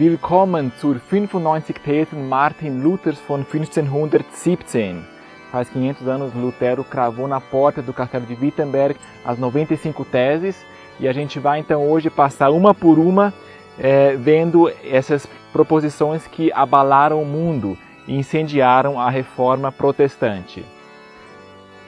Willkommen zur 95. Thesen Martin Luthers von 1517. Faz 500 anos, Lutero cravou na porta do castelo de Wittenberg as 95 teses, e a gente vai então hoje passar uma por uma, vendo essas proposições que abalaram o mundo e incendiaram a reforma protestante.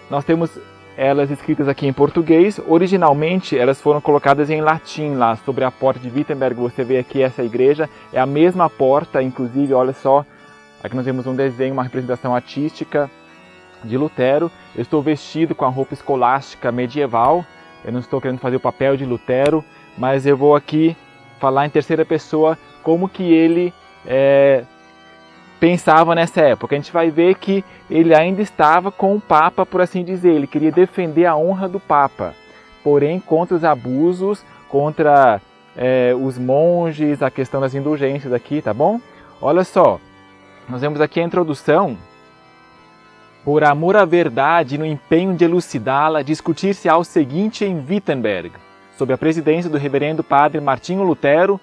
Nós temos elas escritas aqui em português. Originalmente elas foram colocadas em latim lá sobre a porta de Wittenberg. Você vê aqui essa igreja, é a mesma porta, inclusive, olha só, aqui nós vemos um desenho, uma representação artística de Lutero. Eu estou vestido com a roupa escolástica medieval, eu não estou querendo fazer o papel de Lutero, mas eu vou aqui falar em terceira pessoa como que ele pensava nessa época. A gente vai ver que ele ainda estava com o Papa, por assim dizer. Ele queria defender a honra do Papa, porém contra os abusos, contra os monges, a questão das indulgências aqui, tá bom? Olha só, nós vemos aqui a introdução. Por amor à verdade, no empenho de elucidá-la, discutir-se-á o seguinte em Wittenberg, sob a presidência do reverendo padre Martinho Lutero,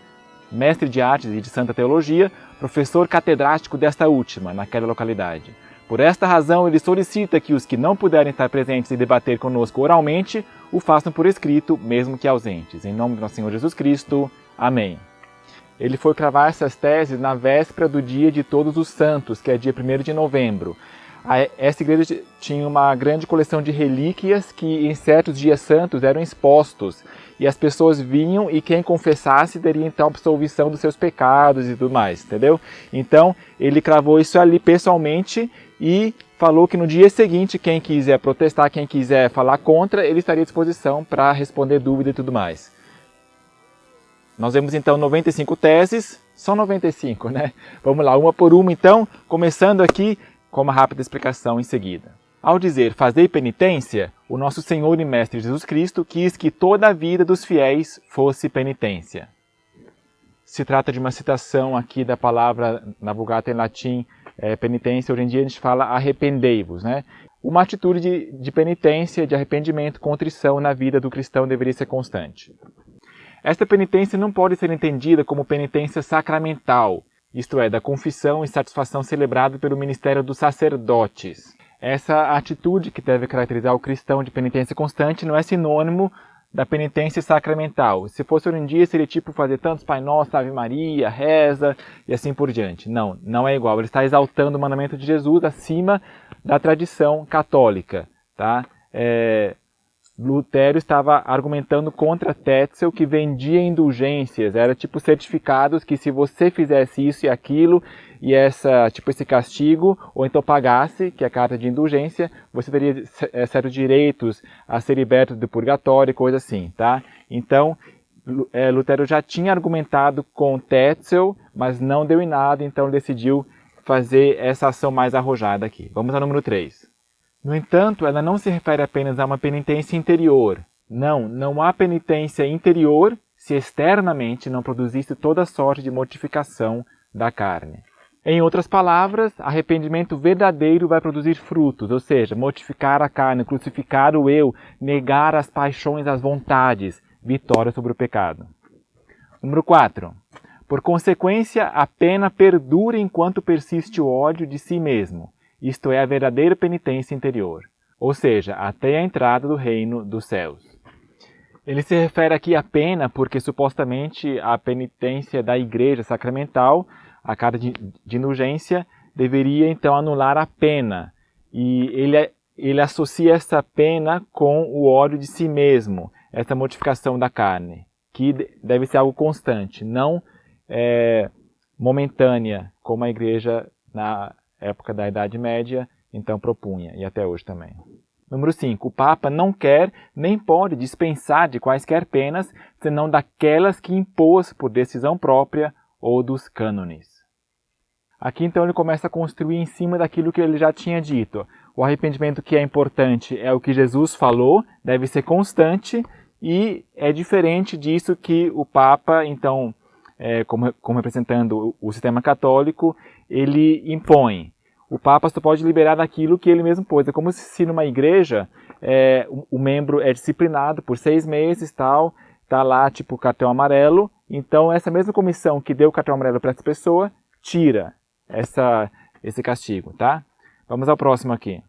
mestre de artes e de santa teologia, professor catedrático desta última, naquela localidade. Por esta razão, ele solicita que os que não puderem estar presentes e debater conosco oralmente, o façam por escrito, mesmo que ausentes. Em nome do nosso Senhor Jesus Cristo. Amém. Ele foi cravar essas teses na véspera do Dia de Todos os Santos, que é dia 1º de novembro. Essa igreja tinha uma grande coleção de relíquias que em certos dias santos eram expostos, e as pessoas vinham e quem confessasse teria então absolvição dos seus pecados e tudo mais, entendeu? Então ele cravou isso ali pessoalmente e falou que no dia seguinte quem quiser protestar, quem quiser falar contra, ele estaria à disposição para responder dúvida e tudo mais. Nós vemos então 95 teses, só 95, né? Vamos lá, uma por uma então, começando aqui com uma rápida explicação em seguida. Ao dizer fazei penitência, o nosso Senhor e Mestre Jesus Cristo quis que toda a vida dos fiéis fosse penitência. Se trata de uma citação aqui da palavra na Vulgata em latim, penitência. Hoje em dia a gente fala arrependei-vos, né? Uma atitude de penitência, de arrependimento, contrição na vida do cristão deveria ser constante. Esta penitência não pode ser entendida como penitência sacramental, isto é, da confissão e satisfação celebrada pelo ministério dos sacerdotes. Essa atitude que deve caracterizar o cristão de penitência constante não é sinônimo da penitência sacramental. Se fosse hoje em dia, seria tipo fazer tantos Pai Nosso, Ave Maria, reza e assim por diante. Não, não é igual. Ele está exaltando o mandamento de Jesus acima da tradição católica, tá? Lutero estava argumentando contra Tetzel, que vendia indulgências, era tipo certificados que se você fizesse isso e aquilo, e esse castigo, ou então pagasse, que é a carta de indulgência, você teria certos direitos a ser liberto do purgatório, coisa assim, tá? Então, Lutero já tinha argumentado com Tetzel, mas não deu em nada, então decidiu fazer essa ação mais arrojada aqui. Vamos ao número 3. No entanto, ela não se refere apenas a uma penitência interior. Não há penitência interior se externamente não produzisse toda sorte de mortificação da carne. Em outras palavras, arrependimento verdadeiro vai produzir frutos, ou seja, mortificar a carne, crucificar o eu, negar as paixões, as vontades, vitória sobre o pecado. Número 4. Por consequência, a pena perdura enquanto persiste o ódio de si mesmo. Isto é a verdadeira penitência interior, ou seja, até a entrada do reino dos céus. Ele se refere aqui à pena porque supostamente a penitência da igreja sacramental, a carta de indulgência, deveria então anular a pena. E ele associa essa pena com o ódio de si mesmo, essa mortificação da carne, que deve ser algo constante, não momentânea, como a igreja na época da Idade Média, então propunha, e até hoje também. Número 5. O Papa não quer nem pode dispensar de quaisquer penas, senão daquelas que impôs por decisão própria ou dos cânones. Aqui então ele começa a construir em cima daquilo que ele já tinha dito. O arrependimento que é importante é o que Jesus falou, deve ser constante, e é diferente disso que o Papa, então, como representando o sistema católico, ele impõe. O Papa só pode liberar daquilo que ele mesmo pôs. É como se numa igreja o membro é disciplinado por 6 meses, tal, tá lá tipo cartão amarelo, então essa mesma comissão que deu o cartão amarelo para essa pessoa, tira esse castigo, tá? Vamos ao próximo aqui.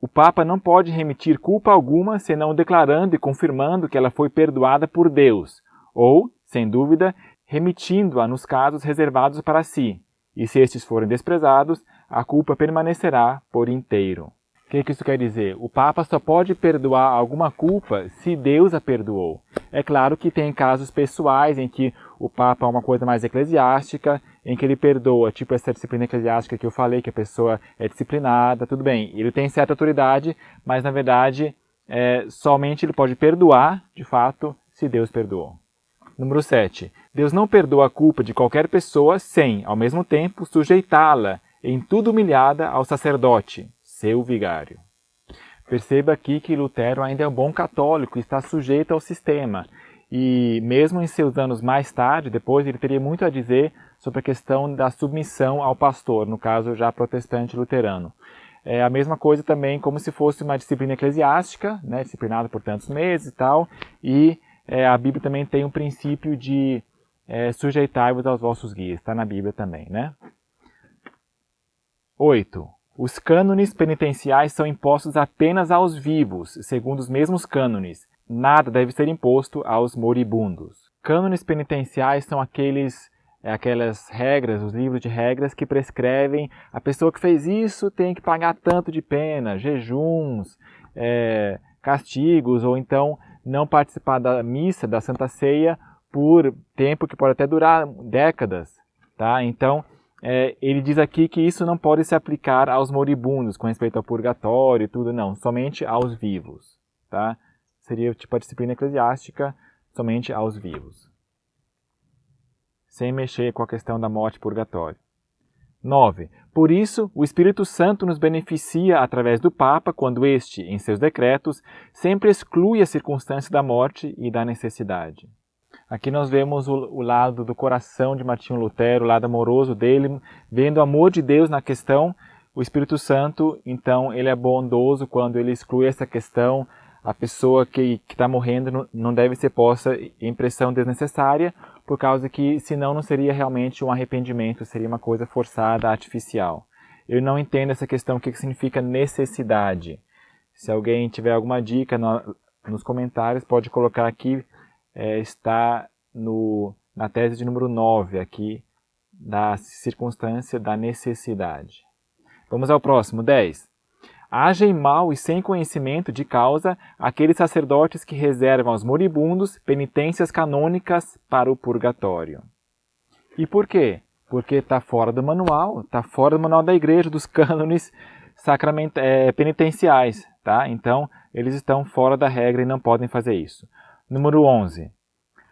O Papa não pode remitir culpa alguma senão declarando e confirmando que ela foi perdoada por Deus, ou, sem dúvida, remitindo-a nos casos reservados para si, e se estes forem desprezados, a culpa permanecerá por inteiro. O que isso quer dizer? O Papa só pode perdoar alguma culpa se Deus a perdoou. É claro que tem casos pessoais em que o Papa é uma coisa mais eclesiástica, em que ele perdoa, tipo essa disciplina eclesiástica que eu falei, que a pessoa é disciplinada, tudo bem. Ele tem certa autoridade, mas na verdade somente ele pode perdoar, de fato, se Deus perdoou. Número 7. Deus não perdoa a culpa de qualquer pessoa sem, ao mesmo tempo, sujeitá-la, em tudo humilhada, ao sacerdote, seu vigário. Perceba aqui que Lutero ainda é um bom católico e está sujeito ao sistema. E mesmo em seus anos mais tarde, depois, ele teria muito a dizer sobre a questão da submissão ao pastor, no caso já protestante luterano. É a mesma coisa também como se fosse uma disciplina eclesiástica, né, disciplinada por tantos meses e tal, e a Bíblia também tem um princípio de sujeitai-vos aos vossos guias, está na Bíblia também, né? 8. Os cânones penitenciais são impostos apenas aos vivos, segundo os mesmos cânones. Nada deve ser imposto aos moribundos. Cânones penitenciais são aquelas regras, os livros de regras que prescrevem a pessoa que fez isso tem que pagar tanto de pena, jejuns, castigos, ou então não participar da missa, da Santa Ceia, por tempo que pode até durar décadas. Tá? Então, ele diz aqui que isso não pode se aplicar aos moribundos, com respeito ao purgatório e tudo, não, somente aos vivos. Tá? Seria tipo a disciplina eclesiástica, somente aos vivos. Sem mexer com a questão da morte e purgatório. 9. Por isso, o Espírito Santo nos beneficia através do Papa quando este, em seus decretos, sempre exclui a circunstância da morte e da necessidade. Aqui nós vemos o lado do coração de Martinho Lutero, o lado amoroso dele, vendo o amor de Deus na questão. O Espírito Santo, então, ele é bondoso quando ele exclui essa questão. A pessoa que está morrendo não deve ser posta em pressão desnecessária, por causa que, senão, não seria realmente um arrependimento, seria uma coisa forçada, artificial. Eu não entendo essa questão, o que significa necessidade. Se alguém tiver alguma dica nos comentários, pode colocar aqui, está na tese de número 9, aqui, da circunstância da necessidade. Vamos ao próximo, 10. Agem mal e sem conhecimento de causa aqueles sacerdotes que reservam aos moribundos penitências canônicas para o purgatório. E por quê? Porque está fora do manual da igreja, dos cânones penitenciais. Tá? Então, eles estão fora da regra e não podem fazer isso. Número 11.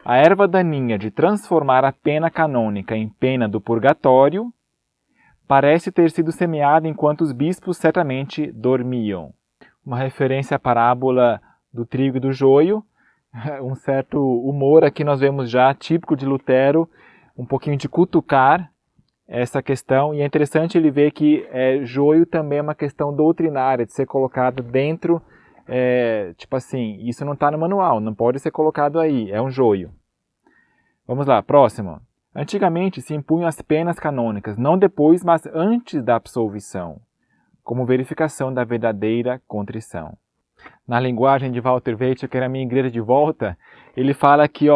A erva daninha de transformar a pena canônica em pena do purgatório parece ter sido semeada enquanto os bispos certamente dormiam. Uma referência à parábola do trigo e do joio, um certo humor aqui nós vemos já, típico de Lutero, um pouquinho de cutucar essa questão, e é interessante ele ver que joio também é uma questão doutrinária, de ser colocado dentro, tipo assim, isso não está no manual, não pode ser colocado aí, é um joio. Vamos lá, próximo. Antigamente se impunham as penas canônicas, não depois, mas antes da absolvição, como verificação da verdadeira contrição. Na linguagem de Walter Weitzel, que era a minha igreja de volta, ele fala que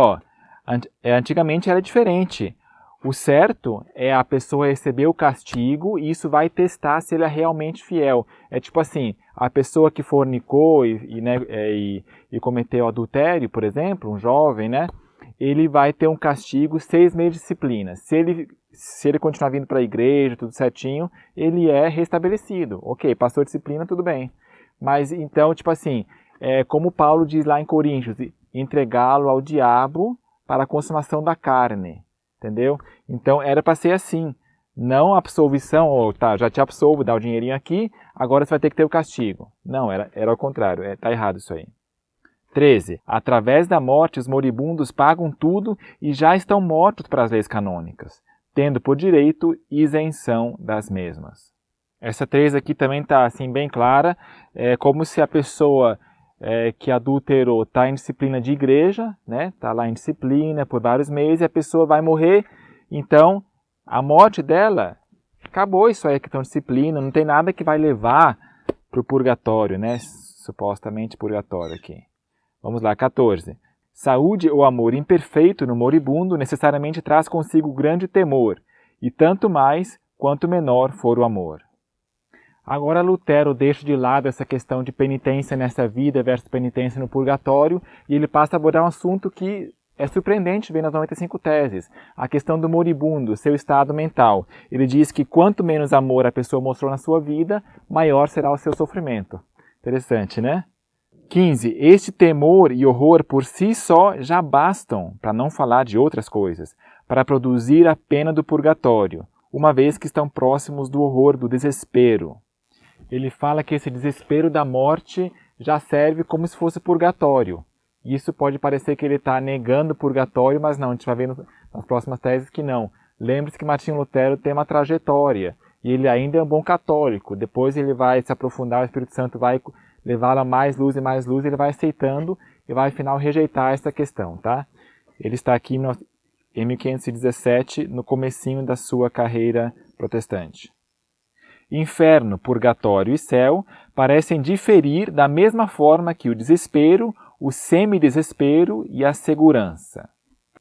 antigamente era diferente. O certo é a pessoa receber o castigo e isso vai testar se ele é realmente fiel. É tipo assim, a pessoa que fornicou e cometeu adultério, por exemplo, um jovem, né? Ele vai ter um castigo 6 meses de disciplina. Se ele continuar vindo para a igreja, tudo certinho, ele é restabelecido. Ok, passou a disciplina, tudo bem. Mas então, tipo assim, como Paulo diz lá em Coríntios, entregá-lo ao diabo para a consumação da carne. Entendeu? Então, era para ser assim. Não a absolvição, já te absolvo, dá o dinheirinho aqui, agora você vai ter que ter o castigo. Não, era ao contrário, está errado isso aí. 13. Através da morte, os moribundos pagam tudo e já estão mortos para as leis canônicas, tendo por direito isenção das mesmas. Essa 13 aqui também está assim, bem clara, como se a pessoa que adulterou está em disciplina de igreja, né? Está lá em disciplina por vários meses, e a pessoa vai morrer, então a morte dela, acabou isso aí, a questão de disciplina, não tem nada que vai levar para o purgatório, né? Supostamente purgatório aqui. Vamos lá, 14. Saúde ou amor imperfeito no moribundo necessariamente traz consigo grande temor, e tanto mais quanto menor for o amor. Agora Lutero deixa de lado essa questão de penitência nessa vida versus penitência no purgatório, e ele passa a abordar um assunto que é surpreendente ver nas 95 teses, a questão do moribundo, seu estado mental. Ele diz que quanto menos amor a pessoa mostrou na sua vida, maior será o seu sofrimento. Interessante, né? 15. Este temor e horror por si só já bastam, para não falar de outras coisas, para produzir a pena do purgatório, uma vez que estão próximos do horror do desespero. Ele fala que esse desespero da morte já serve como se fosse purgatório. Isso pode parecer que ele está negando o purgatório, mas não, a gente vai ver nas próximas teses que não. Lembre-se que Martinho Lutero tem uma trajetória, e ele ainda é um bom católico. Depois ele vai se aprofundar, o Espírito Santo vai levá-lo a mais luz e mais luz, ele vai aceitando e vai, afinal, rejeitar essa questão, tá? Ele está aqui em 1517, no comecinho da sua carreira protestante. Inferno, purgatório e céu parecem diferir da mesma forma que o desespero, o semidesespero e a segurança.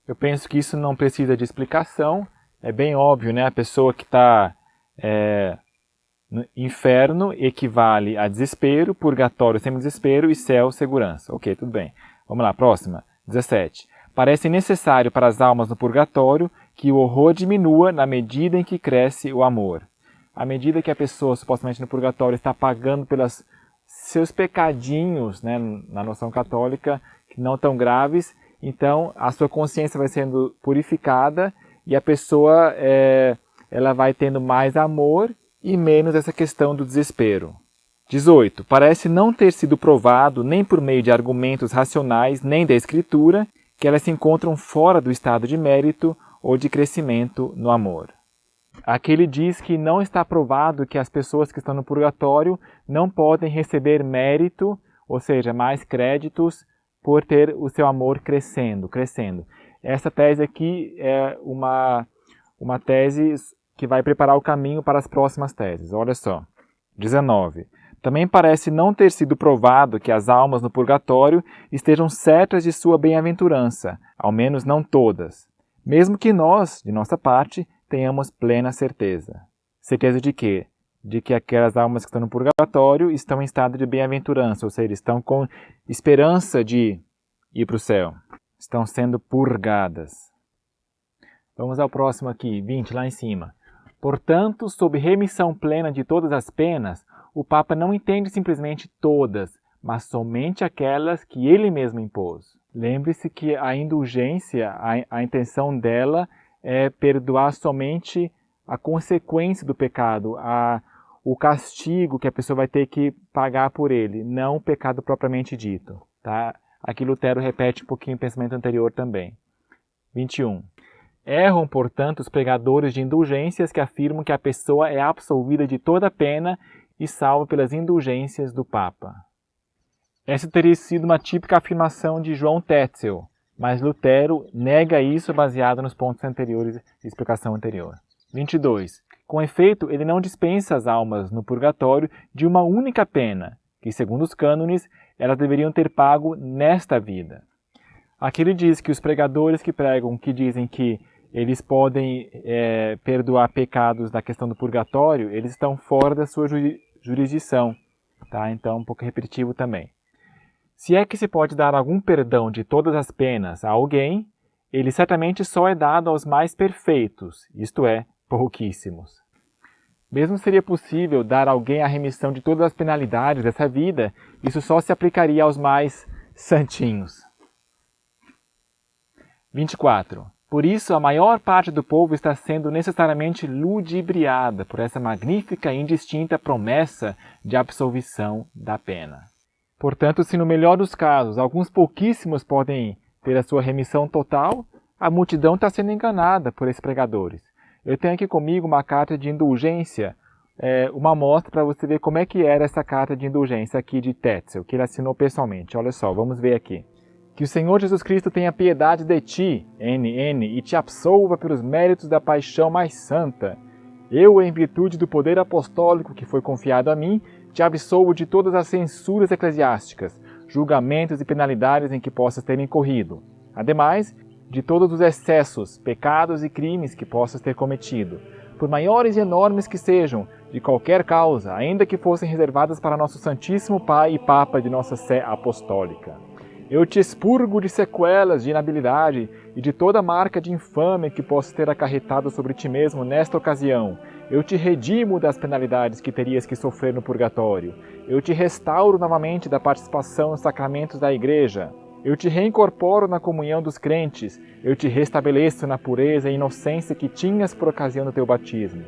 Eu penso que isso não precisa de explicação, é bem óbvio, né? A pessoa que está no inferno equivale a desespero, purgatório, semidesespero e céu, segurança. Ok, tudo bem. Vamos lá, próxima. 17. Parece necessário para as almas no purgatório que o horror diminua na medida em que cresce o amor. À medida que a pessoa, supostamente no purgatório, está pagando pelos seus pecadinhos, né, na noção católica, que não tão graves, então a sua consciência vai sendo purificada e a pessoa ela vai tendo mais amor e menos essa questão do desespero. 18. Parece não ter sido provado, nem por meio de argumentos racionais, nem da Escritura, que elas se encontram fora do estado de mérito ou de crescimento no amor. Aqui ele diz que não está provado que as pessoas que estão no purgatório não podem receber mérito, ou seja, mais créditos, por ter o seu amor crescendo. Essa tese aqui é uma tese que vai preparar o caminho para as próximas teses. Olha só. 19. Também parece não ter sido provado que as almas no purgatório estejam certas de sua bem-aventurança, ao menos não todas, mesmo que nós, de nossa parte, tenhamos plena certeza. Certeza de quê? De que aquelas almas que estão no purgatório estão em estado de bem-aventurança, ou seja, estão com esperança de ir para o céu. Estão sendo purgadas. Vamos ao próximo aqui, 20, lá em cima. Portanto, sob remissão plena de todas as penas, o Papa não entende simplesmente todas, mas somente aquelas que ele mesmo impôs. Lembre-se que a indulgência, a intenção dela é perdoar somente a consequência do pecado, o castigo que a pessoa vai ter que pagar por ele, não o pecado propriamente dito. Tá? Aqui Lutero repete um pouquinho o pensamento anterior também. 21. Erram, portanto, os pregadores de indulgências que afirmam que a pessoa é absolvida de toda pena e salva pelas indulgências do Papa. Essa teria sido uma típica afirmação de João Tetzel, mas Lutero nega isso baseado nos pontos anteriores de explicação anterior. 22. Com efeito, ele não dispensa as almas no purgatório de uma única pena, que, segundo os cânones, elas deveriam ter pago nesta vida. Aqui ele diz que os pregadores que pregam, que dizem que eles podem perdoar pecados da questão do purgatório, eles estão fora da sua jurisdição. Tá? Então, um pouco repetitivo também. Se é que se pode dar algum perdão de todas as penas a alguém, ele certamente só é dado aos mais perfeitos, isto é, pouquíssimos. Mesmo seria possível dar a alguém a remissão de todas as penalidades dessa vida, isso só se aplicaria aos mais santinhos. 24. Por isso, a maior parte do povo está sendo necessariamente ludibriada por essa magnífica e indistinta promessa de absolvição da pena. Portanto, se no melhor dos casos, alguns pouquíssimos podem ter a sua remissão total, a multidão está sendo enganada por esses pregadores. Eu tenho aqui comigo uma carta de indulgência uma amostra para você ver como é que era essa carta de indulgência aqui de Tetzel, que ele assinou pessoalmente. Olha só, vamos ver aqui. Que o Senhor Jesus Cristo tenha piedade de ti, NN, e te absolva pelos méritos da paixão mais santa. Eu, em virtude do poder apostólico que foi confiado a mim, te absolvo de todas as censuras eclesiásticas, julgamentos e penalidades em que possas ter incorrido. Ademais, de todos os excessos, pecados e crimes que possas ter cometido, por maiores e enormes que sejam, de qualquer causa, ainda que fossem reservadas para nosso Santíssimo Pai e Papa de nossa Sé Apostólica. Eu te expurgo de sequelas de inabilidade e de toda marca de infâmia que possa ter acarretado sobre ti mesmo nesta ocasião. Eu te redimo das penalidades que terias que sofrer no purgatório. Eu te restauro novamente da participação nos sacramentos da Igreja. Eu te reincorporo na comunhão dos crentes. Eu te restabeleço na pureza e inocência que tinhas por ocasião do teu batismo.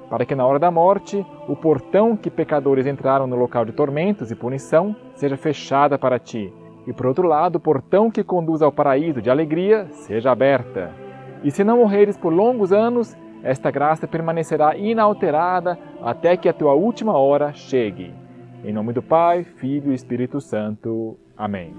Para que na hora da morte, o portão que pecadores entraram no local de tormentos e punição seja fechada para ti. E por outro lado, o portão que conduz ao paraíso de alegria seja aberta. E se não morreres por longos anos, esta graça permanecerá inalterada até que a tua última hora chegue. Em nome do Pai, Filho e Espírito Santo. Amém.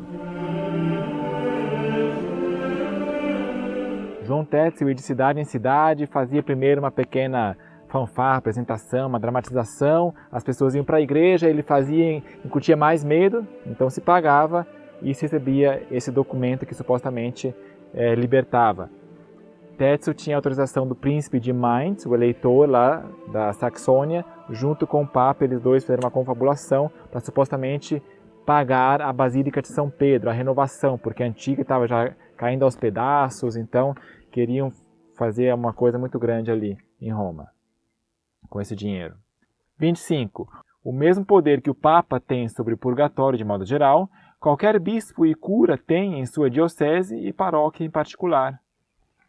João Tetzel ia de cidade em cidade, fazia primeiro uma pequena fanfarra, apresentação, uma dramatização, as pessoas iam para a igreja, ele fazia, incutia mais medo, então se pagava e se recebia esse documento que supostamente libertava. Tetzel tinha autorização do príncipe de Mainz, o eleitor lá da Saxônia, junto com o Papa, eles dois fizeram uma confabulação para supostamente pagar a Basílica de São Pedro, a renovação, porque a antiga estava já caindo aos pedaços, então queriam fazer uma coisa muito grande ali em Roma, com esse dinheiro. 25. O mesmo poder que o Papa tem sobre o purgatório de modo geral, qualquer bispo e cura tem em sua diocese e paróquia em particular.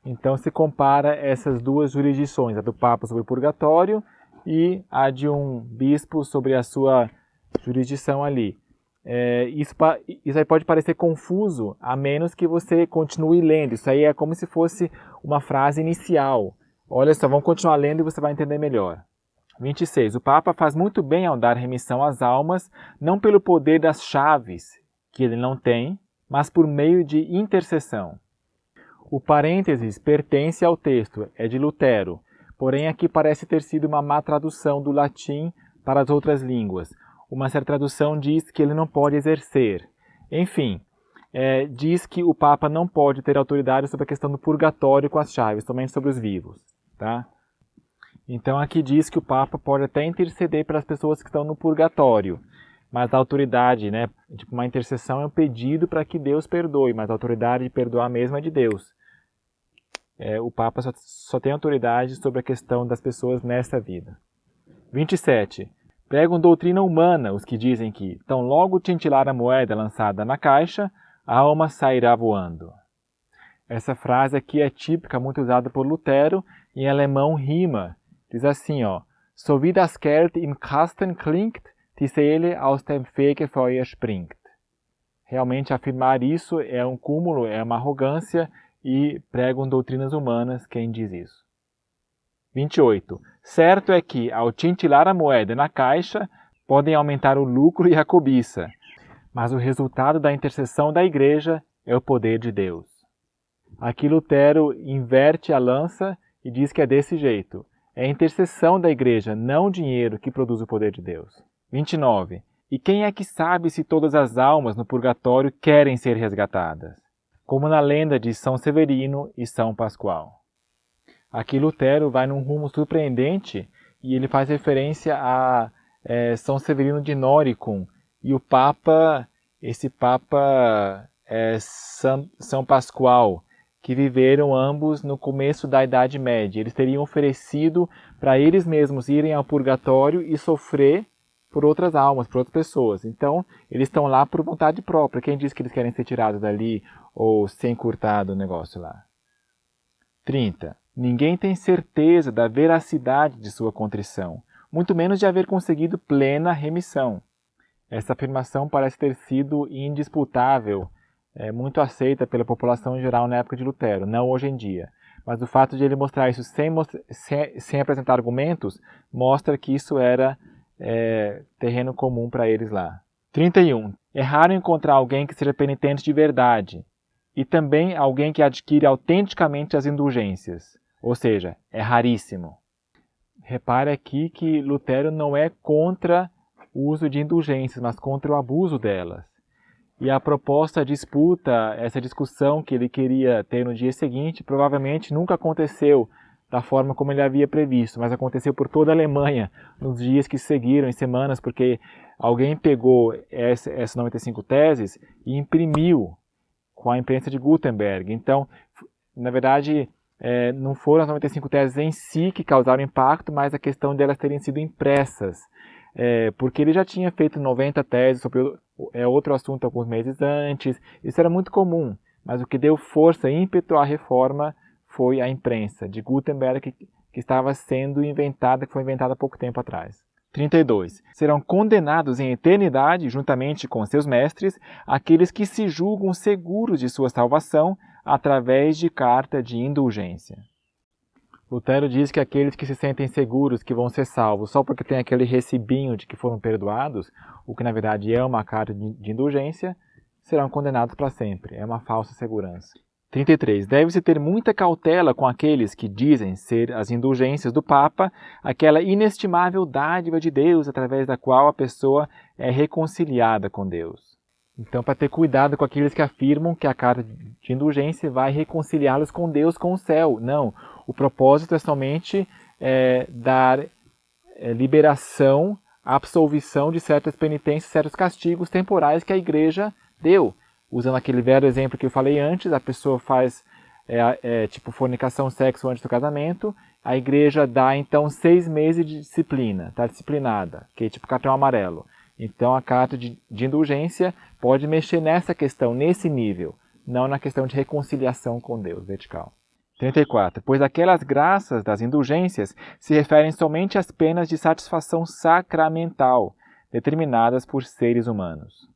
Então se compara essas duas jurisdições, a do Papa sobre o purgatório e a de um bispo sobre a sua jurisdição ali. Isso aí pode parecer confuso, a menos que você continue lendo. Isso aí é como se fosse uma frase inicial. Olha só, vamos continuar lendo e você vai entender melhor. 26. O Papa faz muito bem ao dar remissão às almas, não pelo poder das chaves, que ele não tem, mas por meio de intercessão. O parênteses pertence ao texto, é de Lutero, porém aqui parece ter sido uma má tradução do latim para as outras línguas. Uma certa tradução diz que ele não pode exercer. Enfim, diz que o Papa não pode ter autoridade sobre a questão do purgatório com as chaves, somente sobre os vivos. Tá? Então aqui diz que o Papa pode até interceder pelas pessoas que estão no purgatório, mas a autoridade, tipo uma intercessão é um pedido para que Deus perdoe, mas a autoridade de perdoar mesmo é de Deus. O Papa só tem autoridade sobre a questão das pessoas nesta vida. 27. Pregam doutrina humana os que dizem que, tão logo tintilar a moeda lançada na caixa, a alma sairá voando. Essa frase aqui é típica, muito usada por Lutero, em alemão rima. Diz assim, so wie das Geld im Kasten klingt, die Seele aus dem Fegefeuer springt. Realmente afirmar isso é um cúmulo, é uma arrogância e pregam doutrinas humanas quem diz isso. 28. Certo é que, ao tintilar a moeda na caixa, podem aumentar o lucro e a cobiça, mas o resultado da intercessão da Igreja é o poder de Deus. Aqui Lutero inverte a lança e diz que é desse jeito. É a intercessão da Igreja, não o dinheiro, que produz o poder de Deus. 29. E quem é que sabe se todas as almas no purgatório querem ser resgatadas? Como na lenda de São Severino e São Pascoal. Aqui Lutero vai num rumo surpreendente e ele faz referência a São Severino de Noricum e o Papa, esse Papa São Pascoal, que viveram ambos no começo da Idade Média. Eles teriam oferecido para eles mesmos irem ao purgatório e sofrer por outras almas, por outras pessoas. Então, eles estão lá por vontade própria. Quem diz que eles querem ser tirados dali ou ser encurtado o negócio lá? 30. Ninguém tem certeza da veracidade de sua contrição, muito menos de haver conseguido plena remissão. Essa afirmação parece ter sido indisputável, muito aceita pela população em geral na época de Lutero, não hoje em dia. Mas o fato de ele mostrar isso sem apresentar argumentos, mostra que isso era terreno comum para eles lá. 31. É raro encontrar alguém que seja penitente de verdade, e também alguém que adquire autenticamente as indulgências, ou seja, é raríssimo. Repare aqui que Lutero não é contra o uso de indulgências, mas contra o abuso delas. E a proposta disputa, essa discussão que ele queria ter no dia seguinte, provavelmente nunca aconteceu da forma como ele havia previsto, mas aconteceu por toda a Alemanha nos dias que seguiram, em semanas, porque alguém pegou essas 95 teses e imprimiu com a imprensa de Gutenberg. Então, na verdade, não foram as 95 teses em si que causaram impacto, mas a questão delas terem sido impressas. Porque ele já tinha feito 90 teses sobre outro assunto alguns meses antes, isso era muito comum, mas o que deu força e ímpeto à reforma foi a imprensa de Gutenberg, que estava sendo inventada, que foi inventada há pouco tempo atrás. 32. Serão condenados em eternidade, juntamente com seus mestres, aqueles que se julgam seguros de sua salvação através de carta de indulgência. Lutero diz que aqueles que se sentem seguros que vão ser salvos só porque tem aquele recibinho de que foram perdoados, o que na verdade é uma carta de indulgência, serão condenados para sempre. É uma falsa segurança. 33. Deve-se ter muita cautela com aqueles que dizem ser as indulgências do Papa, aquela inestimável dádiva de Deus através da qual a pessoa é reconciliada com Deus. Então, para ter cuidado com aqueles que afirmam que a carta de indulgência vai reconciliá-los com Deus, com o céu. Não. O propósito é somente dar liberação, absolvição de certas penitências, certos castigos temporais que a igreja deu. Usando aquele velho exemplo que eu falei antes, a pessoa faz tipo fornicação, sexo antes do casamento, a igreja dá então 6 meses de disciplina, está disciplinada, que é tipo cartão amarelo. Então a carta de indulgência pode mexer nessa questão, nesse nível, não na questão de reconciliação com Deus, vertical. 34. Pois aquelas graças das indulgências se referem somente às penas de satisfação sacramental, determinadas por seres humanos.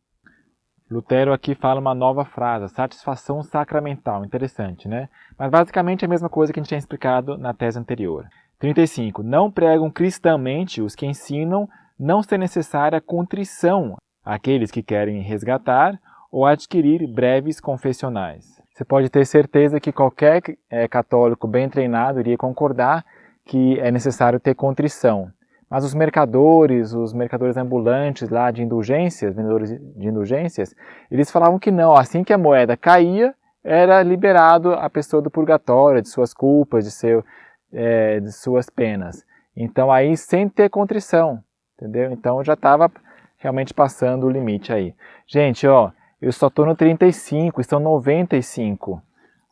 Lutero aqui fala uma nova frase, satisfação sacramental, interessante, né? Mas basicamente é a mesma coisa que a gente tinha explicado na tese anterior. 35. Não pregam cristamente os que ensinam não ser necessária contrição àqueles que querem resgatar ou adquirir breves confessionais. Você pode ter certeza que qualquer católico bem treinado iria concordar que é necessário ter contrição. Mas os mercadores ambulantes lá de indulgências, vendedores de indulgências, eles falavam que não, assim que a moeda caía, era liberado a pessoa do purgatório, de suas culpas, de suas penas. Então aí sem ter contrição, entendeu? Então já estava realmente passando o limite aí. Gente, ó, eu só estou no 35, estão 95.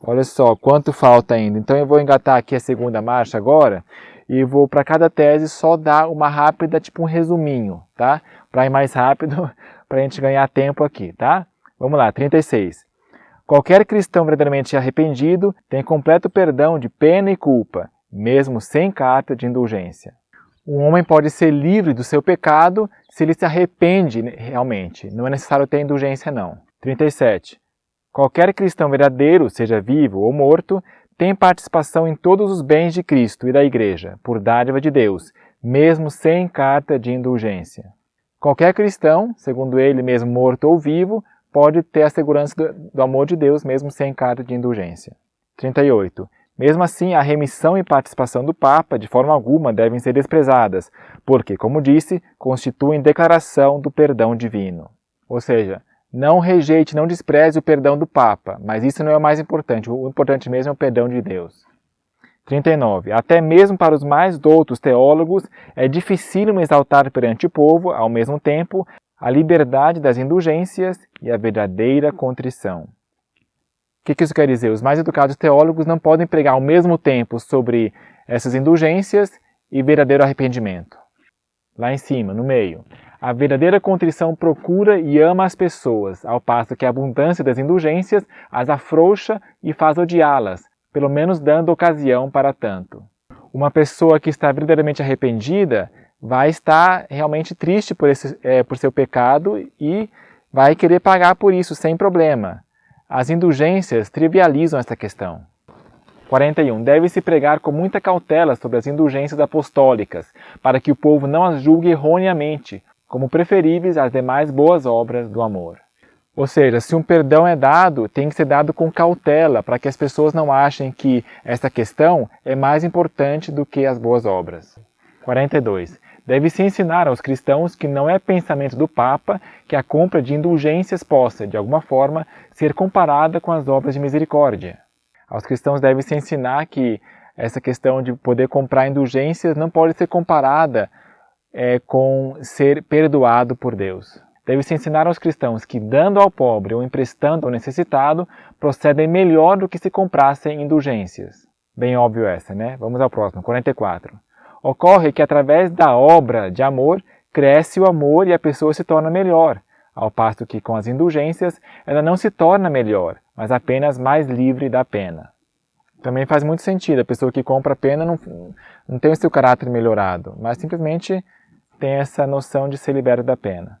Olha só quanto falta ainda. Então eu vou engatar aqui a segunda marcha agora e vou para cada tese só dar uma rápida, tipo um resuminho, tá? Para ir mais rápido, para a gente ganhar tempo aqui, tá? Vamos lá, 36. Qualquer cristão verdadeiramente arrependido tem completo perdão de pena e culpa, mesmo sem carta de indulgência. Um homem pode ser livre do seu pecado se ele se arrepende realmente. Não é necessário ter indulgência, não. 37. Qualquer cristão verdadeiro, seja vivo ou morto, tem participação em todos os bens de Cristo e da Igreja, por dádiva de Deus, mesmo sem carta de indulgência. Qualquer cristão, segundo ele mesmo morto ou vivo, pode ter a segurança do amor de Deus, mesmo sem carta de indulgência. 38. Mesmo assim, a remissão e participação do Papa, de forma alguma, devem ser desprezadas, porque, como disse, constituem declaração do perdão divino. Ou seja, não rejeite, não despreze o perdão do Papa, mas isso não é o mais importante. O importante mesmo é o perdão de Deus. 39. Até mesmo para os mais doutos teólogos, é dificílimo exaltar perante o povo, ao mesmo tempo, a liberdade das indulgências e a verdadeira contrição. O que isso quer dizer? Os mais educados teólogos não podem pregar ao mesmo tempo sobre essas indulgências e verdadeiro arrependimento. Lá em cima, no meio. A verdadeira contrição procura e ama as pessoas, ao passo que a abundância das indulgências as afrouxa e faz odiá-las, pelo menos dando ocasião para tanto. Uma pessoa que está verdadeiramente arrependida vai estar realmente triste por seu pecado e vai querer pagar por isso sem problema. As indulgências trivializam essa questão. 41. Deve-se pregar com muita cautela sobre as indulgências apostólicas, para que o povo não as julgue erroneamente, como preferíveis às demais boas obras do amor. Ou seja, se um perdão é dado, tem que ser dado com cautela, para que as pessoas não achem que essa questão é mais importante do que as boas obras. 42. Deve-se ensinar aos cristãos que não é pensamento do Papa que a compra de indulgências possa, de alguma forma, ser comparada com as obras de misericórdia. Aos cristãos deve-se ensinar que essa questão de poder comprar indulgências não pode ser comparada com ser perdoado por Deus. Deve-se ensinar aos cristãos que, dando ao pobre ou emprestando ao necessitado, procedem melhor do que se comprassem indulgências. Bem óbvio essa, né? Vamos ao próximo, 44. Ocorre que, através da obra de amor, cresce o amor e a pessoa se torna melhor, ao passo que, com as indulgências, ela não se torna melhor, mas apenas mais livre da pena. Também faz muito sentido, a pessoa que compra a pena não tem o seu caráter melhorado, mas simplesmente tem essa noção de ser liberto da pena.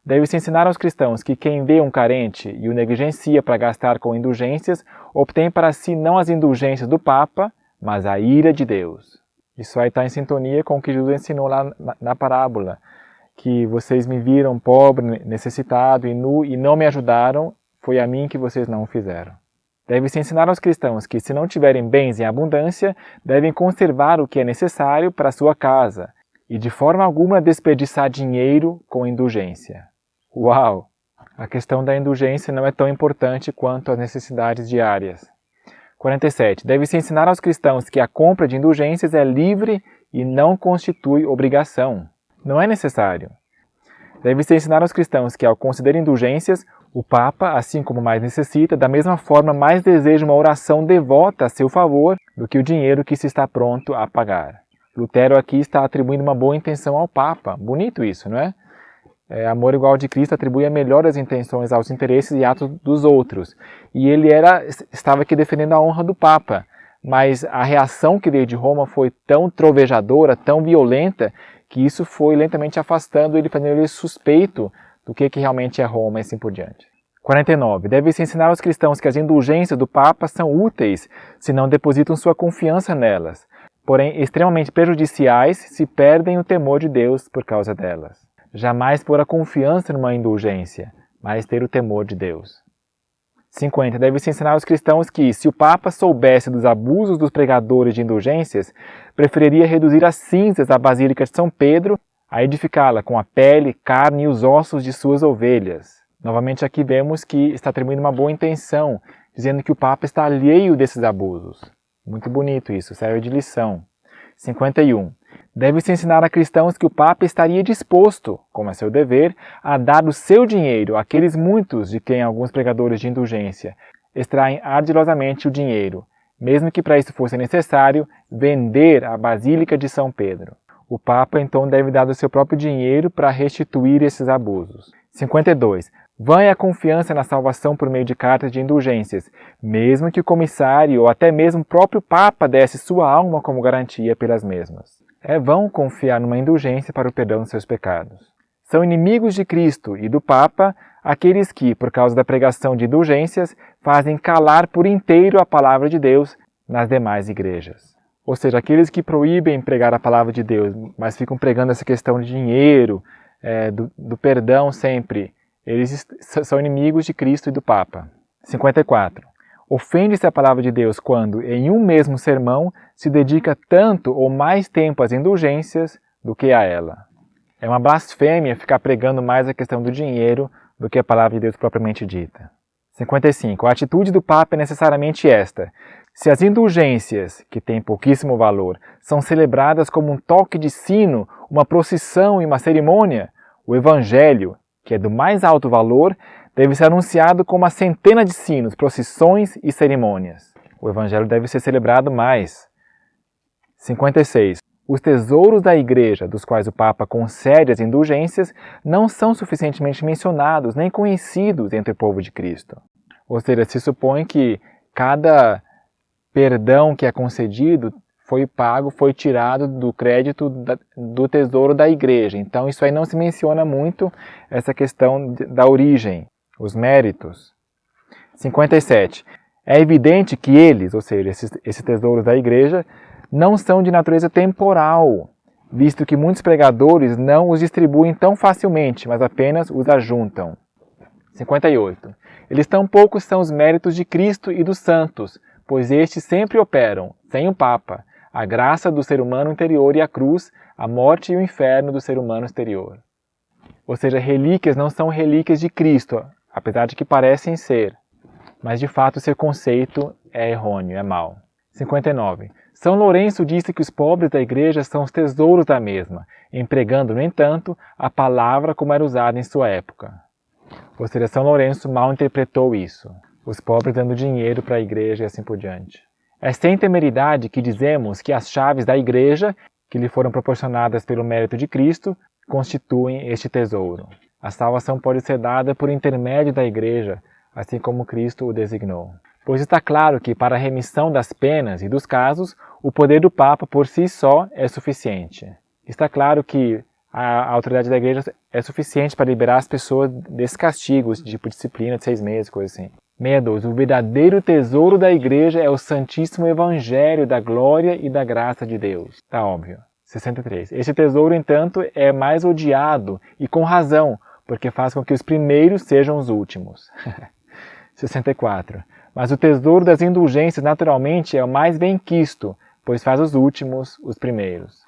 Deve-se ensinar aos cristãos que quem vê um carente e o negligencia para gastar com indulgências, obtém para si não as indulgências do Papa, mas a ira de Deus. Isso aí está em sintonia com o que Jesus ensinou lá na parábola, que vocês me viram pobre, necessitado e nu e não me ajudaram, foi a mim que vocês não o fizeram. Deve-se ensinar aos cristãos que, se não tiverem bens em abundância, devem conservar o que é necessário para a sua casa, e de forma alguma desperdiçar dinheiro com indulgência. Uau! A questão da indulgência não é tão importante quanto as necessidades diárias. 47. Deve-se ensinar aos cristãos que a compra de indulgências é livre e não constitui obrigação. Não é necessário. Deve-se ensinar aos cristãos que, ao conceder indulgências, o Papa, assim como mais necessita, da mesma forma mais deseja uma oração devota a seu favor do que o dinheiro que se está pronto a pagar. Lutero aqui está atribuindo uma boa intenção ao Papa. Bonito isso, não é? Amor igual ao de Cristo atribui a melhores intenções aos interesses e atos dos outros. E ele estava aqui defendendo a honra do Papa. Mas a reação que veio de Roma foi tão trovejadora, tão violenta, que isso foi lentamente afastando ele, fazendo ele suspeito do que realmente é Roma e assim por diante. 49. Deve-se ensinar aos cristãos que as indulgências do Papa são úteis se não depositam sua confiança nelas, porém extremamente prejudiciais se perdem o temor de Deus por causa delas. Jamais pôr a confiança numa indulgência, mas ter o temor de Deus. 50. Deve-se ensinar aos cristãos que, se o Papa soubesse dos abusos dos pregadores de indulgências, preferiria reduzir a cinzas a Basílica de São Pedro a edificá-la com a pele, carne e os ossos de suas ovelhas. Novamente aqui vemos que está atribuindo uma boa intenção, dizendo que o Papa está alheio desses abusos. Muito bonito isso, serve de lição. 51. Deve-se ensinar a cristãos que o Papa estaria disposto, como é seu dever, a dar o seu dinheiro àqueles muitos de quem alguns pregadores de indulgência extraem ardilosamente o dinheiro, mesmo que para isso fosse necessário vender a Basílica de São Pedro. O Papa então deve dar o seu próprio dinheiro para restituir esses abusos. 52. Vã é a confiança na salvação por meio de cartas de indulgências, mesmo que o comissário ou até mesmo o próprio Papa desse sua alma como garantia pelas mesmas. É vão confiar numa indulgência para o perdão de seus pecados. São inimigos de Cristo e do Papa aqueles que, por causa da pregação de indulgências, fazem calar por inteiro a palavra de Deus nas demais igrejas. Ou seja, aqueles que proíbem pregar a palavra de Deus, mas ficam pregando essa questão de dinheiro, do perdão sempre, eles são inimigos de Cristo e do Papa. 54. Ofende-se a palavra de Deus quando, em um mesmo sermão, se dedica tanto ou mais tempo às indulgências do que a ela. É uma blasfêmia ficar pregando mais a questão do dinheiro do que a palavra de Deus propriamente dita. 55. A atitude do Papa é necessariamente esta. Se as indulgências, que têm pouquíssimo valor, são celebradas como um toque de sino, uma procissão e uma cerimônia, o Evangelho, que é do mais alto valor, deve ser anunciado com uma centena de sinos, procissões e cerimônias. O Evangelho deve ser celebrado mais. 56. Os tesouros da Igreja, dos quais o Papa concede as indulgências, não são suficientemente mencionados nem conhecidos entre o povo de Cristo. Ou seja, se supõe que cada perdão que é concedido foi pago, foi tirado do crédito do tesouro da Igreja. Então isso aí não se menciona muito, essa questão da origem, os méritos. 57. É evidente que eles, ou seja, esses tesouros da igreja, não são de natureza temporal, visto que muitos pregadores não os distribuem tão facilmente, mas apenas os ajuntam. 58. Eles tampouco são os méritos de Cristo e dos santos, pois estes sempre operam, sem o Papa, a graça do ser humano interior e a cruz, a morte e o inferno do ser humano exterior. Ou seja, relíquias não são relíquias de Cristo, apesar de que parecem ser, mas de fato seu conceito é errôneo, é mau. 59. São Lourenço disse que os pobres da igreja são os tesouros da mesma, empregando, no entanto, a palavra como era usada em sua época. Ou seja, São Lourenço mal interpretou isso. Os pobres dando dinheiro para a igreja e assim por diante. É sem temeridade que dizemos que as chaves da igreja, que lhe foram proporcionadas pelo mérito de Cristo, constituem este tesouro. A salvação pode ser dada por intermédio da igreja, assim como Cristo o designou. Pois está claro que, para a remissão das penas e dos casos, o poder do Papa por si só é suficiente. Está claro que a autoridade da igreja é suficiente para liberar as pessoas desses castigos, tipo disciplina de 6 meses, coisa assim. 62. O verdadeiro tesouro da igreja é o Santíssimo Evangelho da glória e da graça de Deus. Está óbvio. 63. Este tesouro, entanto, é mais odiado, e com razão, porque faz com que os primeiros sejam os últimos. 64. Mas o tesouro das indulgências, naturalmente, é o mais benquisto, pois faz os últimos os primeiros.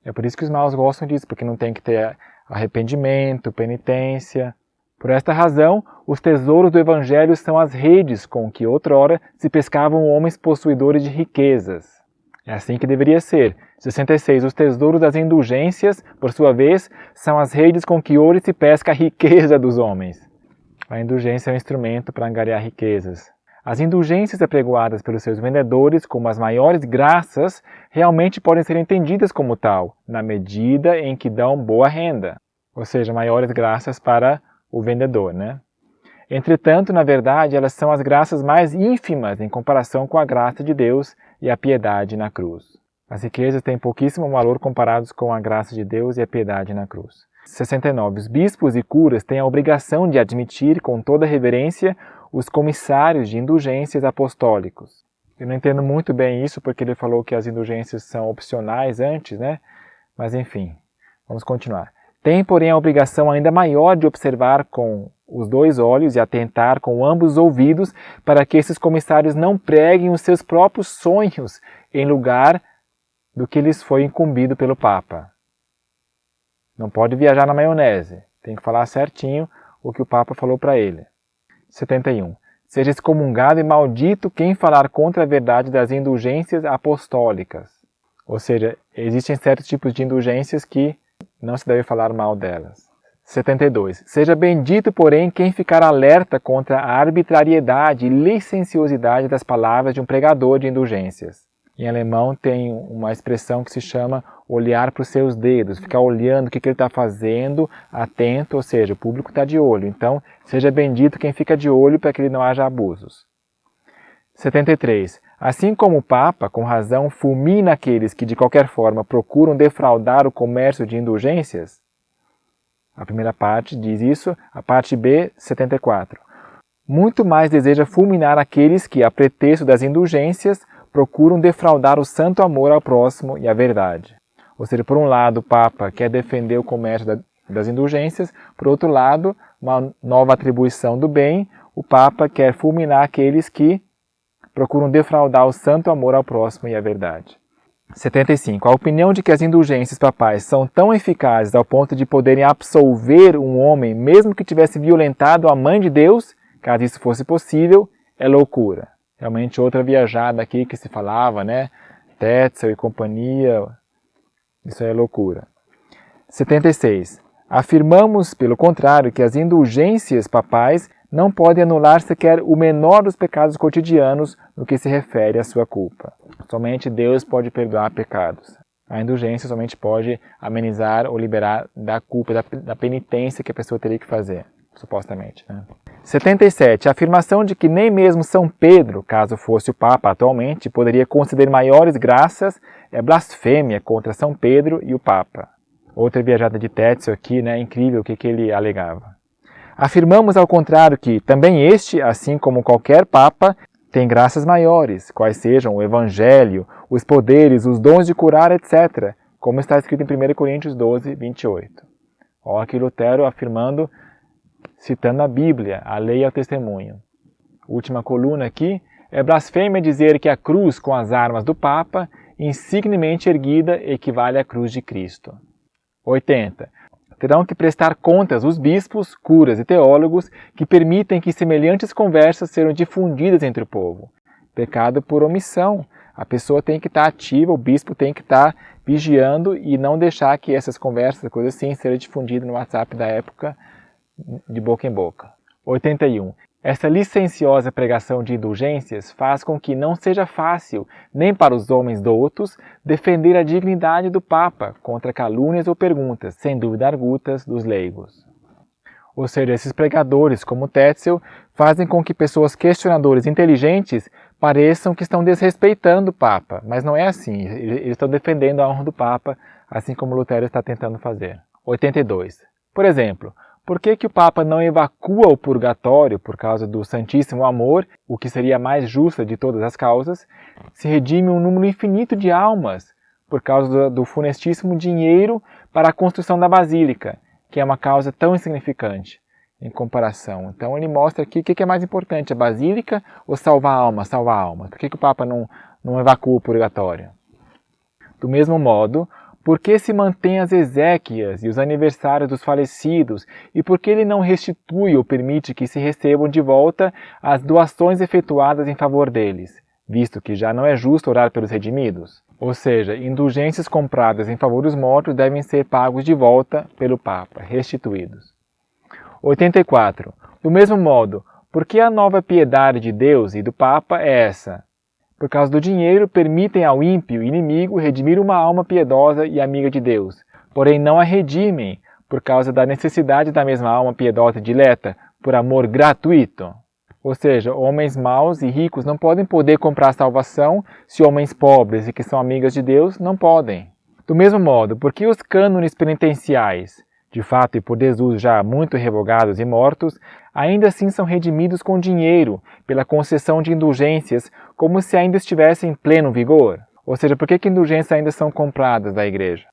É por isso que os maus gostam disso, porque não tem que ter arrependimento, penitência. Por esta razão, os tesouros do Evangelho são as redes com que outrora se pescavam homens possuidores de riquezas. É assim que deveria ser. 66. Os tesouros das indulgências, por sua vez, são as redes com que hoje se pesca a riqueza dos homens. A indulgência é um instrumento para angariar riquezas. As indulgências apregoadas pelos seus vendedores como as maiores graças realmente podem ser entendidas como tal, na medida em que dão boa renda, ou seja, maiores graças para o vendedor, né? Entretanto, na verdade, elas são as graças mais ínfimas em comparação com a graça de Deus e a piedade na cruz. As riquezas têm pouquíssimo valor comparados com a graça de Deus e a piedade na cruz. 69. Os bispos e curas têm a obrigação de admitir com toda reverência os comissários de indulgências apostólicos. Eu não entendo muito bem isso, porque ele falou que as indulgências são opcionais antes, né? Mas enfim, vamos continuar. Tem, porém, a obrigação ainda maior de observar com os 2 olhos e atentar com ambos os ouvidos para que esses comissários não preguem os seus próprios sonhos em lugar do que lhes foi incumbido pelo Papa. Não pode viajar na maionese, tem que falar certinho o que o Papa falou para ele. 71. Seja excomungado e maldito quem falar contra a verdade das indulgências apostólicas. Ou seja, existem certos tipos de indulgências que não se deve falar mal delas. 72. Seja bendito, porém, quem ficar alerta contra a arbitrariedade e licenciosidade das palavras de um pregador de indulgências. Em alemão tem uma expressão que se chama olhar para os seus dedos, ficar olhando o que ele está fazendo, atento, ou seja, o público está de olho. Então, seja bendito quem fica de olho para que ele não haja abusos. 73. Assim como o Papa, com razão, fulmina aqueles que de qualquer forma procuram defraudar o comércio de indulgências, a primeira parte diz isso, a parte B, 74. Muito mais deseja fulminar aqueles que, a pretexto das indulgências, procuram defraudar o santo amor ao próximo e à verdade. Ou seja, por um lado, o Papa quer defender o comércio das indulgências, por outro lado, uma nova atribuição do bem, o Papa quer fulminar aqueles que procuram defraudar o santo amor ao próximo e à verdade. 75. A opinião de que as indulgências papais são tão eficazes ao ponto de poderem absolver um homem, mesmo que tivesse violentado a mãe de Deus, caso isso fosse possível, é loucura. Realmente outra viajada aqui que se falava, né? Tetzel e companhia, isso é loucura. 76. Afirmamos, pelo contrário, que as indulgências papais não podem anular sequer o menor dos pecados cotidianos no que se refere à sua culpa. Somente Deus pode perdoar pecados. A indulgência somente pode amenizar ou liberar da culpa, da penitência que a pessoa teria que fazer, supostamente, né? 77. A afirmação de que nem mesmo São Pedro, caso fosse o Papa atualmente, poderia conceder maiores graças é blasfêmia contra São Pedro e o Papa. Outra viajada de Tetzel aqui, né? Incrível o que ele alegava. Afirmamos, ao contrário, que também este, assim como qualquer Papa, tem graças maiores, quais sejam o Evangelho, os poderes, os dons de curar, etc., como está escrito em 1 Coríntios 12, 28. Olha aqui Lutero afirmando, citando a Bíblia, a lei e o testemunho. Última coluna aqui, é blasfêmia dizer que a cruz com as armas do Papa, insignemente erguida, equivale à cruz de Cristo. 80. Terão que prestar contas os bispos, curas e teólogos que permitem que semelhantes conversas sejam difundidas entre o povo. Pecado por omissão. A pessoa tem que estar ativa, o bispo tem que estar vigiando e não deixar que essas conversas, coisas assim, sejam difundidas no WhatsApp da época de boca em boca. 81. Essa licenciosa pregação de indulgências faz com que não seja fácil, nem para os homens doutos, defender a dignidade do Papa contra calúnias ou perguntas, sem dúvida argutas, dos leigos. Ou seja, esses pregadores, como Tetzel, fazem com que pessoas questionadoras inteligentes pareçam que estão desrespeitando o Papa, mas não é assim, eles estão defendendo a honra do Papa, assim como Lutero está tentando fazer. 82. Por exemplo, por que o Papa não evacua o purgatório por causa do Santíssimo Amor, o que seria a mais justa de todas as causas, se redime um número infinito de almas por causa do funestíssimo dinheiro para a construção da Basílica, que é uma causa tão insignificante em comparação. Então ele mostra aqui o que é mais importante, a Basílica ou salvar a alma, salvar a alma. Por que o Papa não evacua o purgatório? Do mesmo modo, por que se mantém as exéquias e os aniversários dos falecidos e por que ele não restitui ou permite que se recebam de volta as doações efetuadas em favor deles, visto que já não é justo orar pelos redimidos? Ou seja, indulgências compradas em favor dos mortos devem ser pagos de volta pelo Papa, restituídos. 84. Do mesmo modo, por que a nova piedade de Deus e do Papa é essa? Por causa do dinheiro, permitem ao ímpio inimigo redimir uma alma piedosa e amiga de Deus, porém não a redimem por causa da necessidade da mesma alma piedosa e dileta, por amor gratuito. Ou seja, homens maus e ricos não podem comprar salvação se homens pobres e que são amigas de Deus não podem. Do mesmo modo, por que os cânones penitenciais, de fato e por desuso já muito revogados e mortos, ainda assim são redimidos com dinheiro, pela concessão de indulgências, como se ainda estivessem em pleno vigor? Ou seja, por que indulgências ainda são compradas da Igreja?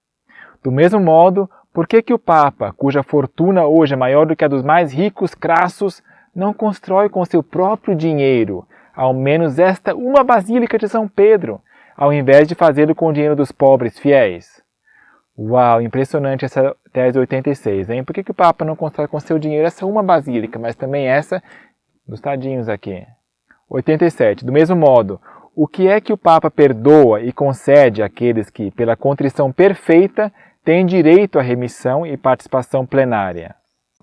Do mesmo modo, por que o Papa, cuja fortuna hoje é maior do que a dos mais ricos crassos, não constrói com seu próprio dinheiro, ao menos esta uma Basílica de São Pedro, ao invés de fazê-lo com o dinheiro dos pobres fiéis? Uau, impressionante essa tese 86, hein? Por que o Papa não constrói com seu dinheiro essa uma basílica, mas também essa dos tadinhos aqui? 87. Do mesmo modo, o que é que o Papa perdoa e concede àqueles que, pela contrição perfeita, têm direito à remissão e participação plenária?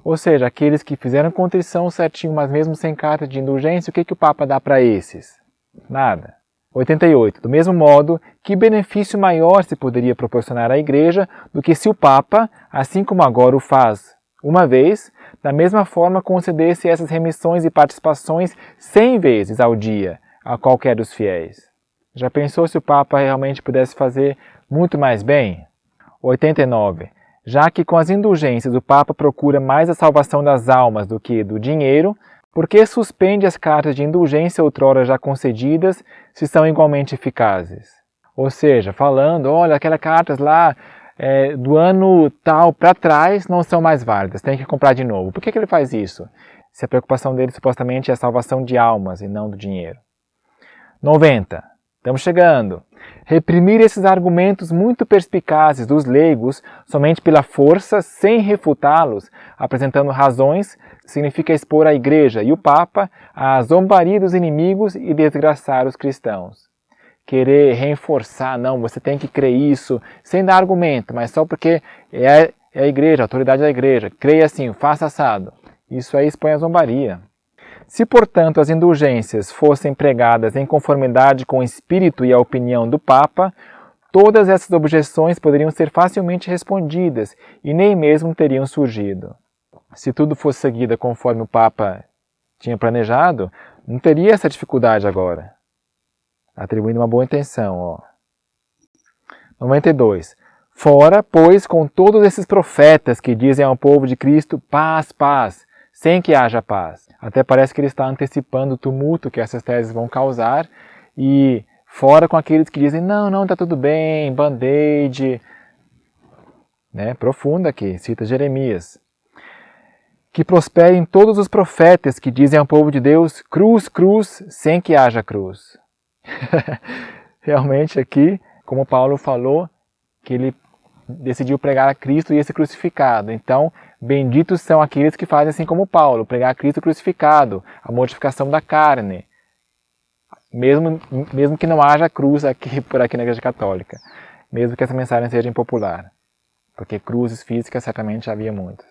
Ou seja, aqueles que fizeram contrição certinho, mas mesmo sem carta de indulgência, o que o Papa dá para esses? Nada. 88. Do mesmo modo, que benefício maior se poderia proporcionar à Igreja do que se o Papa, assim como agora o faz uma vez, da mesma forma concedesse essas remissões e participações 100 vezes ao dia a qualquer dos fiéis? Já pensou se o Papa realmente pudesse fazer muito mais bem? 89. Já que com as indulgências o Papa procura mais a salvação das almas do que do dinheiro, por que suspende as cartas de indulgência outrora já concedidas, se são igualmente eficazes? Ou seja, falando, olha, aquelas cartas lá do ano tal para trás não são mais válidas, tem que comprar de novo. Por que ele faz isso? Se a preocupação dele supostamente é a salvação de almas e não do dinheiro. 90. Estamos chegando. Reprimir esses argumentos muito perspicazes dos leigos somente pela força, sem refutá-los, apresentando razões, significa expor a Igreja e o Papa à zombaria dos inimigos e desgraçar os cristãos. Querer reforçar, não, você tem que crer isso, sem dar argumento, mas só porque é a Igreja, a autoridade da Igreja, creia assim, faça assado. Isso aí expõe a zombaria. Se, portanto, as indulgências fossem pregadas em conformidade com o espírito e a opinião do Papa, todas essas objeções poderiam ser facilmente respondidas e nem mesmo teriam surgido. Se tudo fosse seguido conforme o Papa tinha planejado, não teria essa dificuldade agora. Atribuindo uma boa intenção. Ó. 92. Fora, pois, com todos esses profetas que dizem ao povo de Cristo, paz, paz, sem que haja paz. Até parece que ele está antecipando o tumulto que essas teses vão causar e fora com aqueles que dizem, não, está tudo bem, band-aid, né? Profunda aqui, cita Jeremias. Que prosperem todos os profetas que dizem ao povo de Deus, cruz, cruz, sem que haja cruz. Realmente aqui, como Paulo falou, que ele decidiu pregar a Cristo e esse crucificado. Então, benditos são aqueles que fazem assim como Paulo, pregar a Cristo crucificado, a mortificação da carne. Mesmo que não haja cruz por aqui na Igreja Católica. Mesmo que essa mensagem seja impopular. Porque cruzes físicas certamente havia muitas.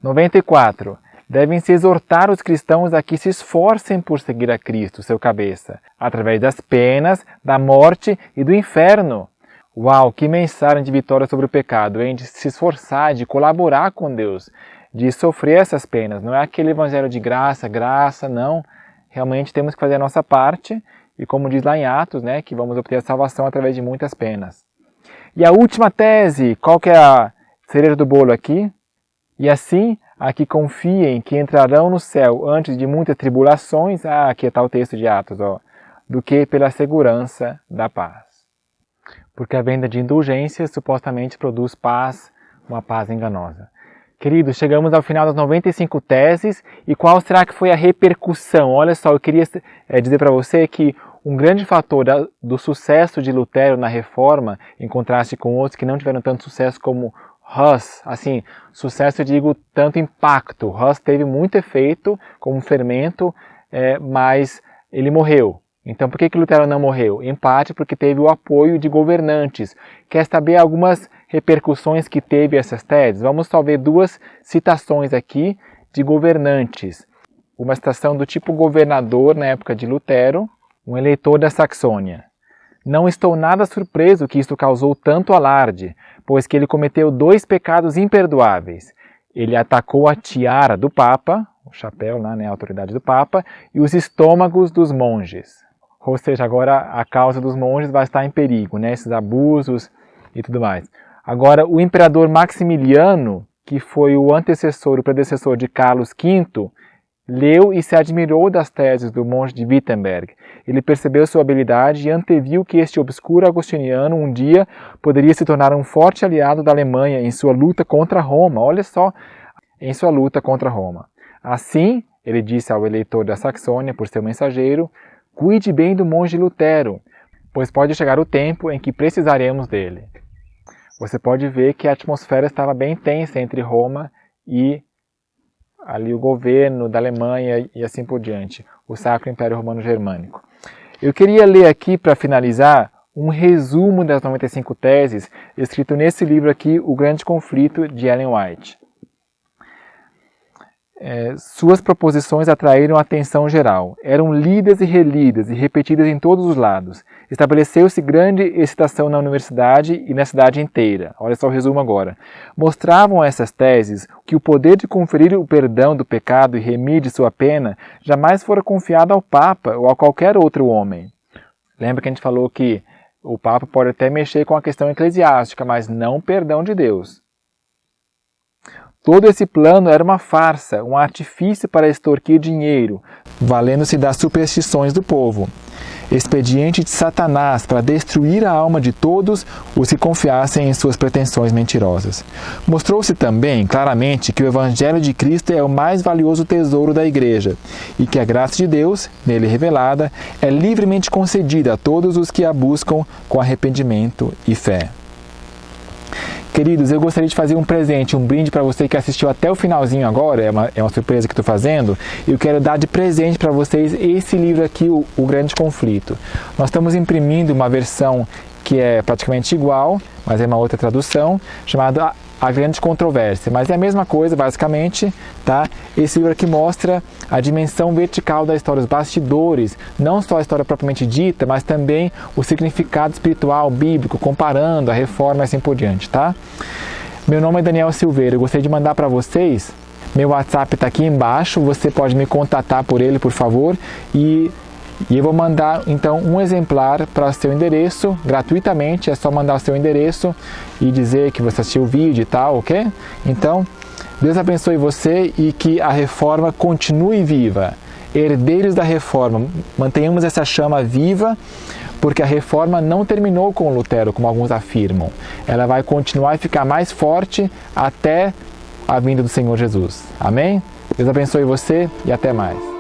94. Devem-se exortar os cristãos a que se esforcem por seguir a Cristo, seu cabeça, através das penas, da morte e do inferno. Uau, que mensagem de vitória sobre o pecado, hein? De se esforçar, de colaborar com Deus, de sofrer essas penas. Não é aquele evangelho de graça, não. Realmente temos que fazer a nossa parte e como diz lá em Atos, né, que vamos obter a salvação através de muitas penas. E a última tese, qual que é a cereja do bolo aqui? E assim, a que confiem que entrarão no céu antes de muitas tribulações, aqui está o texto de Atos, do que pela segurança da paz. Porque a venda de indulgências supostamente produz paz, uma paz enganosa. Queridos, chegamos ao final das 95 teses, e qual será que foi a repercussão? Olha só, eu queria dizer para você que um grande fator do sucesso de Lutero na Reforma, em contraste com outros que não tiveram tanto sucesso como Hus, assim, sucesso eu digo tanto impacto. Hus teve muito efeito como fermento, mas ele morreu. Então por que Lutero não morreu? Em parte porque teve o apoio de governantes. Quer saber algumas repercussões que teve essas teses? Vamos só ver duas citações aqui de governantes. Uma citação do tipo governador na época de Lutero, um eleitor da Saxônia. Não estou nada surpreso que isto causou tanto alarde, pois que ele cometeu 2 pecados imperdoáveis. Ele atacou a tiara do Papa, o chapéu lá, né, a autoridade do Papa, e os estômagos dos monges. Ou seja, agora a causa dos monges vai estar em perigo, né, esses abusos e tudo mais. Agora, o imperador Maximiliano, que foi o predecessor de Carlos V, leu e se admirou das teses do monge de Wittenberg. Ele percebeu sua habilidade e anteviu que este obscuro agostiniano um dia poderia se tornar um forte aliado da Alemanha em sua luta contra Roma. Olha só, em sua luta contra Roma. Assim, ele disse ao eleitor da Saxônia, por seu mensageiro, cuide bem do monge Lutero, pois pode chegar o tempo em que precisaremos dele. Você pode ver que a atmosfera estava bem tensa entre Roma e ali o governo da Alemanha e assim por diante, o Sacro Império Romano Germânico. Eu queria ler aqui, para finalizar, um resumo das 95 teses, escrito nesse livro aqui, O Grande Conflito, de Ellen White. Suas proposições atraíram a atenção geral. Eram lidas e relidas e repetidas em todos os lados. Estabeleceu-se grande excitação na universidade e na cidade inteira. Olha só o resumo agora. Mostravam essas teses que o poder de conferir o perdão do pecado e remir de sua pena jamais fora confiado ao Papa ou a qualquer outro homem. Lembra que a gente falou que o Papa pode até mexer com a questão eclesiástica, mas não o perdão de Deus. Todo esse plano era uma farsa, um artifício para extorquir dinheiro, valendo-se das superstições do povo. Expediente de Satanás para destruir a alma de todos os que confiassem em suas pretensões mentirosas. Mostrou-se também claramente que o Evangelho de Cristo é o mais valioso tesouro da Igreja e que a graça de Deus, nele revelada, é livremente concedida a todos os que a buscam com arrependimento e fé. Queridos, eu gostaria de fazer um presente, um brinde para você que assistiu até o finalzinho agora, é uma surpresa que estou fazendo. Eu quero dar de presente para vocês esse livro aqui, o Grande Conflito. Nós estamos imprimindo uma versão que é praticamente igual, mas é uma outra tradução, chamada A Grande Controvérsia. Mas é a mesma coisa, basicamente, tá? Esse livro aqui mostra a dimensão vertical da história, os bastidores, não só a história propriamente dita, mas também o significado espiritual, bíblico, comparando a reforma e assim por diante, tá? Meu nome é Daniel Silveira, eu gostaria de mandar para vocês, meu WhatsApp está aqui embaixo, você pode me contatar por ele, por favor, e eu vou mandar, então, um exemplar para o seu endereço, gratuitamente, é só mandar o seu endereço e dizer que você assistiu o vídeo e tal, ok? Então, Deus abençoe você e que a reforma continue viva. Herdeiros da reforma, mantenhamos essa chama viva, porque a reforma não terminou com Lutero, como alguns afirmam. Ela vai continuar e ficar mais forte até a vinda do Senhor Jesus. Amém? Deus abençoe você e até mais.